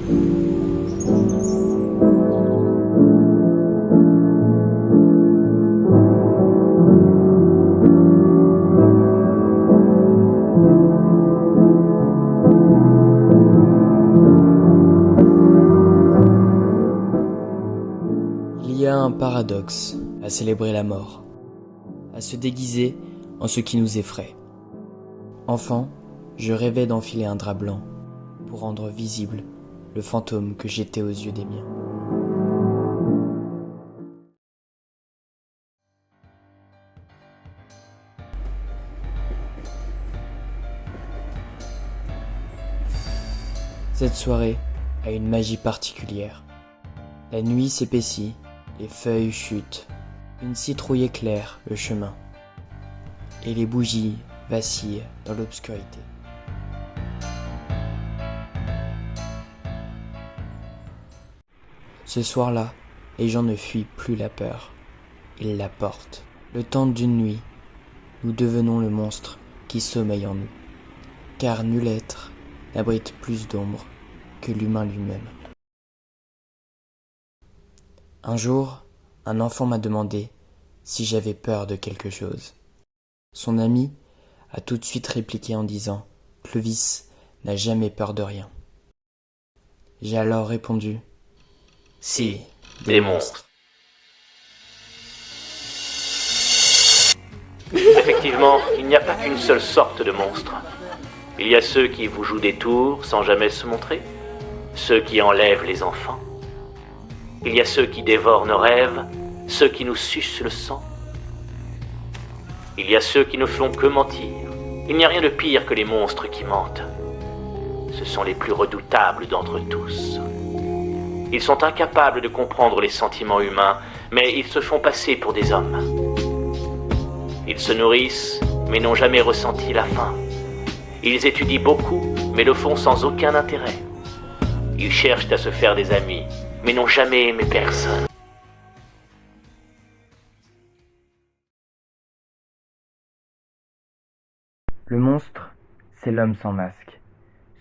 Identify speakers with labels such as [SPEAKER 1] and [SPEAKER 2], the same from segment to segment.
[SPEAKER 1] Il y a un paradoxe à célébrer la mort, à se déguiser en ce qui nous effraie. Enfant, je rêvais d'enfiler un drap blanc pour rendre visible le fantôme que j'étais aux yeux des miens. Cette soirée a une magie particulière. La nuit s'épaissit, les feuilles chutent, une citrouille éclaire le chemin, et les bougies vacillent dans l'obscurité. Ce soir-là, les gens ne fuient plus la peur, ils la portent. Le temps d'une nuit, nous devenons le monstre qui sommeille en nous, car nul être n'abrite plus d'ombre que l'humain lui-même. Un jour, un enfant m'a demandé si j'avais peur de quelque chose. Son ami a tout de suite répliqué en disant « Clovis n'a jamais peur de rien ». J'ai alors répondu « Si,
[SPEAKER 2] des monstres. Effectivement, il n'y a pas qu'une seule sorte de monstre. Il y a ceux qui vous jouent des tours sans jamais se montrer, ceux qui enlèvent les enfants. Il y a ceux qui dévorent nos rêves, ceux qui nous sucent le sang. Il y a ceux qui ne font que mentir. Il n'y a rien de pire que les monstres qui mentent. Ce sont les plus redoutables d'entre tous. Ils sont incapables de comprendre les sentiments humains, mais ils se font passer pour des hommes. Ils se nourrissent, mais n'ont jamais ressenti la faim. Ils étudient beaucoup, mais le font sans aucun intérêt. Ils cherchent à se faire des amis, mais n'ont jamais aimé personne.
[SPEAKER 1] Le monstre, c'est l'homme sans masque,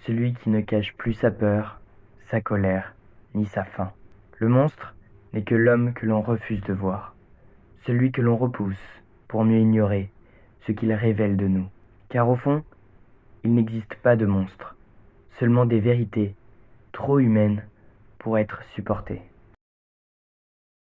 [SPEAKER 1] celui qui ne cache plus sa peur, sa colère, ni sa faim. Le monstre n'est que l'homme que l'on refuse de voir, celui que l'on repousse pour mieux ignorer ce qu'il révèle de nous. Car au fond, il n'existe pas de monstre, seulement des vérités trop humaines pour être supportées.